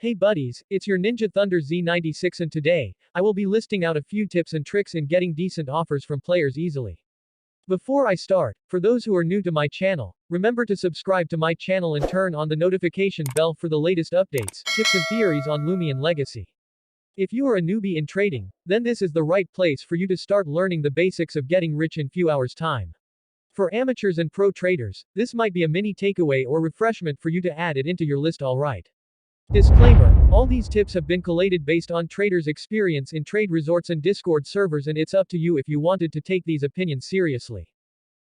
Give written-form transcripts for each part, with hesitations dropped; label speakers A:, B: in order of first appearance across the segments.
A: Hey buddies, it's your Ninja Thunder Z96 and today, I will be listing out a few tips and tricks in getting decent offers from players easily. Before I start, for those who are new to my channel, remember to subscribe to my channel and turn on the notification bell for the latest updates, tips and theories on Lumion Legacy. If you are a newbie in trading, then this is the right place for you to start learning the basics of getting rich in few hours time. For amateurs and pro traders, this might be a mini takeaway or refreshment for you to add it into your list alright. Disclaimer, all these tips have been collated based on traders' experience in trade resorts and Discord servers, and it's up to you if you wanted to take these opinions seriously.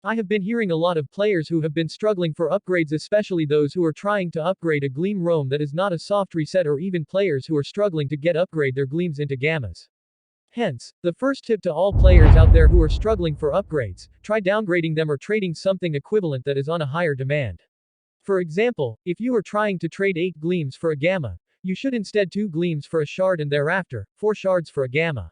A: I have been hearing a lot of players who have been struggling for upgrades, especially those who are trying to upgrade a Gleam roam that is not a soft reset, or even players who are struggling to upgrade their Gleams into Gammas. Hence, the first tip to all players out there who are struggling for upgrades, try downgrading them or trading something equivalent that is on a higher demand. For example, if you are trying to trade 8 Gleams for a Gamma, you should instead 2 Gleams for a Shard and thereafter, 4 Shards for a Gamma.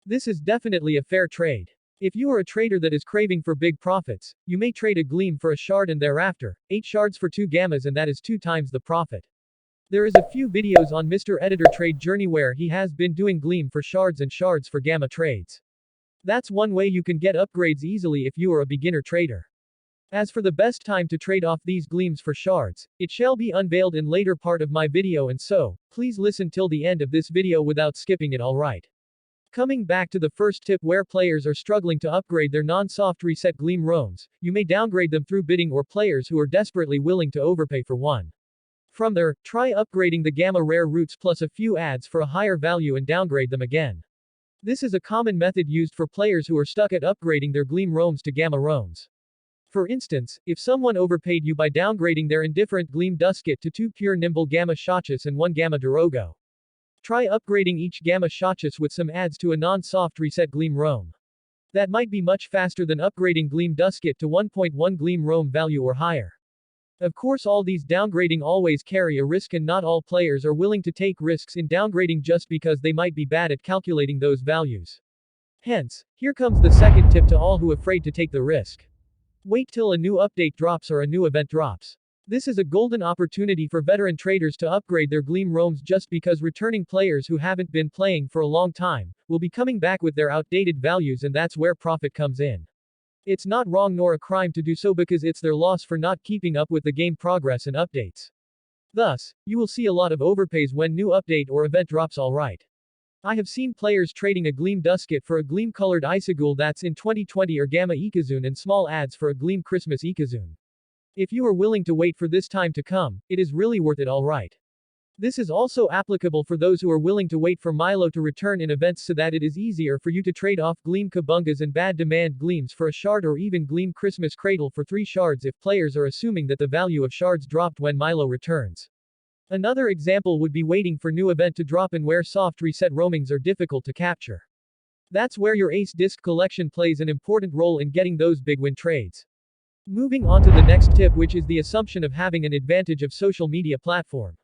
A: This is definitely a fair trade. If you are a trader that is craving for big profits, you may trade a Gleam for a Shard and thereafter, 8 Shards for 2 Gammas, and that is 2 times the profit. There is a few videos on Mr.Editor trade journey where he has been doing Gleam for Shards and Shards for Gamma trades. That's one way you can get upgrades easily if you are a beginner trader. As for the best time to trade off these Gleams for Shards, it shall be unveiled in later part of my video, and so, please listen till the end of this video without skipping it alright. Coming back to the first tip, where players are struggling to upgrade their non-soft reset Gleam roams, you may downgrade them through bidding, or players who are desperately willing to overpay for one. From there, try upgrading the Gamma rare routes plus a few ads for a higher value and downgrade them again. This is a common method used for players who are stuck at upgrading their Gleam roams to Gamma roams. For instance, if someone overpaid you by downgrading their indifferent Gleam Dusket to 2 pure Nimble Gamma Shachas and 1 Gamma Dorogo. Try upgrading each Gamma Shachas with some ads to a non-soft reset Gleam roam. That might be much faster than upgrading Gleam Dusket to 1.1 Gleam roam value or higher. Of course, all these downgrading always carry a risk, and not all players are willing to take risks in downgrading just because they might be bad at calculating those values. Hence, here comes the second tip to all who are afraid to take the risk. Wait till a new update drops or a new event drops. This is a golden opportunity for veteran traders to upgrade their Gleam roams, just because returning players who haven't been playing for a long time will be coming back with their outdated values, and that's where profit comes in. It's not wrong nor a crime to do so, because it's their loss for not keeping up with the game progress and updates. Thus, you will see a lot of overpays when new update or event drops alright. I have seen players trading a Gleam Dusket for a Gleam colored Isagul that's in 2020 or Gamma Ikazune, and small ads for a Gleam Christmas Ikazune. If you are willing to wait for this time to come, it is really worth it alright. This is also applicable for those who are willing to wait for Milo to return in events, so that it is easier for you to trade off Gleam Kabungas and bad demand Gleams for a Shard, or even Gleam Christmas Cradle for 3 Shards if players are assuming that the value of Shards dropped when Milo returns. Another example would be waiting for new event to drop and where soft reset roamings are difficult to capture. That's where your Ace Disc collection plays an important role in getting those big win trades. Moving on to the next tip, which is the assumption of having an advantage of social media platform.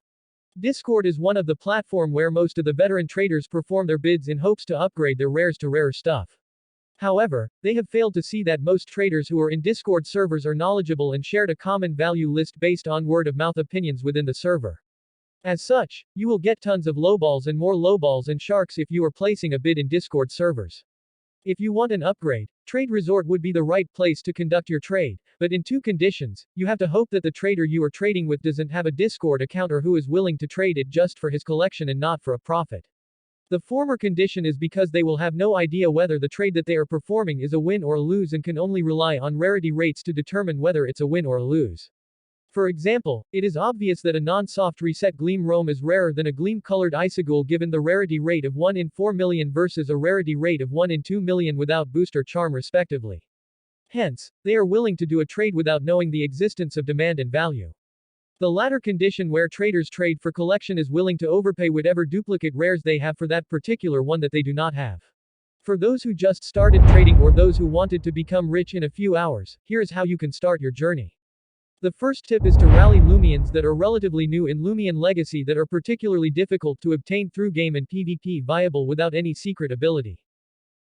A: Discord is one of the platform where most of the veteran traders perform their bids in hopes to upgrade their rares to rarer stuff. However, they have failed to see that most traders who are in Discord servers are knowledgeable and shared a common value list based on word-of-mouth opinions within the server. As such, you will get tons of lowballs and more lowballs and sharks if you are placing a bid in Discord servers. If you want an upgrade, Trade Resort would be the right place to conduct your trade, but in 2 conditions. You have to hope that the trader you are trading with doesn't have a Discord account, or who is willing to trade it just for his collection and not for a profit. The former condition is because they will have no idea whether the trade that they are performing is a win or a lose, and can only rely on rarity rates to determine whether it's a win or a lose. For example, it is obvious that a non-soft reset Gleam roam is rarer than a Gleam-colored Isagul given the rarity rate of 1 in 4 million versus a rarity rate of 1 in 2 million without boost or charm respectively. Hence, they are willing to do a trade without knowing the existence of demand and value. The latter condition, where traders trade for collection, is willing to overpay whatever duplicate rares they have for that particular one that they do not have. For those who just started trading or those who wanted to become rich in a few hours, here is how you can start your journey. The first tip is to rally Lumions that are relatively new in Lumion Legacy, that are particularly difficult to obtain through game and PvP viable without any secret ability.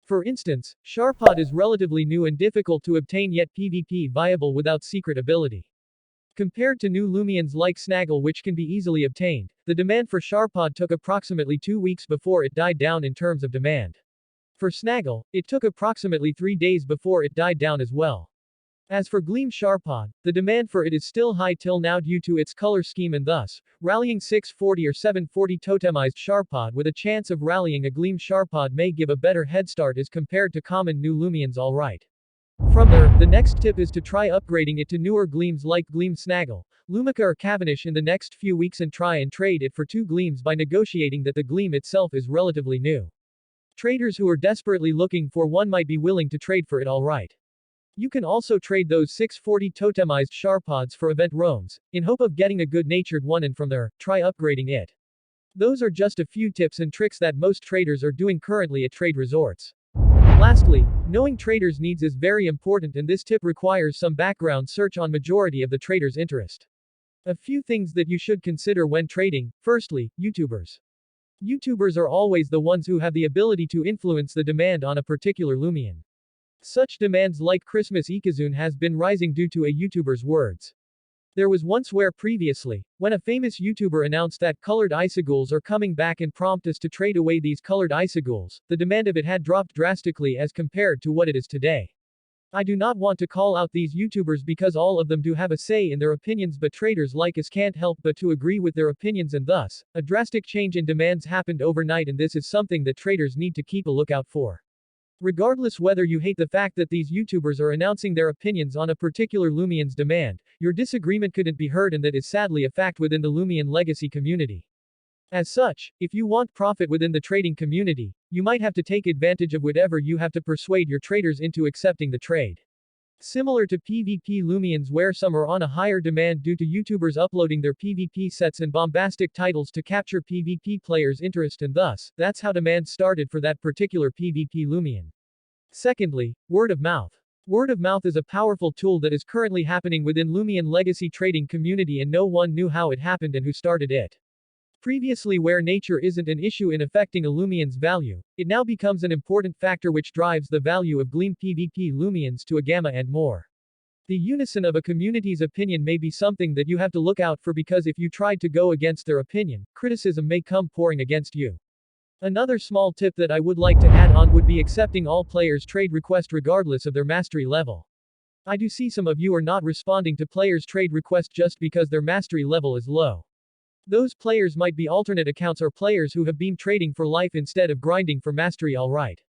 A: For instance, Sharpod is relatively new and difficult to obtain yet PvP viable without secret ability. Compared to new Lumions like Snaggle which can be easily obtained, the demand for Sharpod took approximately 2 weeks before it died down in terms of demand. For Snaggle, it took approximately 3 days before it died down as well. As for Gleam Sharpod, the demand for it is still high till now due to its color scheme and thus, rallying 640 or 740 totemized Sharpod with a chance of rallying a Gleam Sharpod may give a better head start as compared to common new Lumions alright. From there, the next tip is to try upgrading it to newer gleams like Gleam Snaggle, Lumica or Cavendish in the next few weeks and try and trade it for 2 gleams by negotiating that the gleam itself is relatively new. Traders who are desperately looking for one might be willing to trade for it alright. You can also trade those 640 totemized Sharpods for event roams, in hope of getting a good-natured one and from there, try upgrading it. Those are just a few tips and tricks that most traders are doing currently at trade resorts. Lastly, knowing traders' needs is very important and this tip requires some background search on majority of the traders' interest. A few things that you should consider when trading. Firstly, YouTubers. YouTubers are always the ones who have the ability to influence the demand on a particular Lumion. Such demands like Christmas Ikazune has been rising due to a YouTuber's words. There was once where previously, when a famous YouTuber announced that colored icicles are coming back and prompt us to trade away these colored icicles, the demand of it had dropped drastically as compared to what it is today. I do not want to call out these YouTubers because all of them do have a say in their opinions but traders like us can't help but to agree with their opinions and thus, a drastic change in demands happened overnight and this is something that traders need to keep a lookout for. Regardless whether you hate the fact that these YouTubers are announcing their opinions on a particular Lumion's demand, your disagreement couldn't be heard and that is sadly a fact within the Lumion legacy community. As such, if you want profit within the trading community, you might have to take advantage of whatever you have to persuade your traders into accepting the trade. Similar to PvP Lumions where some are on a higher demand due to YouTubers uploading their PvP sets and bombastic titles to capture PvP players' interest and thus, that's how demand started for that particular PvP Lumion. Secondly, word of mouth. Word of mouth is a powerful tool that is currently happening within Lumion legacy trading community and no one knew how it happened and who started it. Previously where nature isn't an issue in affecting a Lumion's value, it now becomes an important factor which drives the value of Gleam PvP Lumions to a gamma and more. The unison of a community's opinion may be something that you have to look out for because if you tried to go against their opinion, criticism may come pouring against you. Another small tip that I would like to add on would be accepting all players' trade request regardless of their mastery level. I do see some of you are not responding to players' trade request just because their mastery level is low. Those players might be alternate accounts or players who have been trading for life instead of grinding for mastery alright.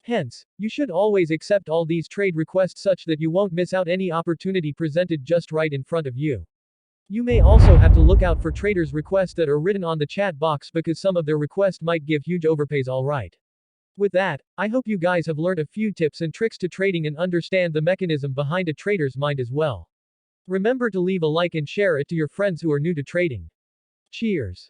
A: Hence, you should always accept all these trade requests such that you won't miss out any opportunity presented just right in front of you. You may also have to look out for traders' requests that are written on the chat box because some of their requests might give huge overpays alright. With that, I hope you guys have learned a few tips and tricks to trading and understand the mechanism behind a trader's mind as well. Remember to leave a like and share it to your friends who are new to trading. Cheers.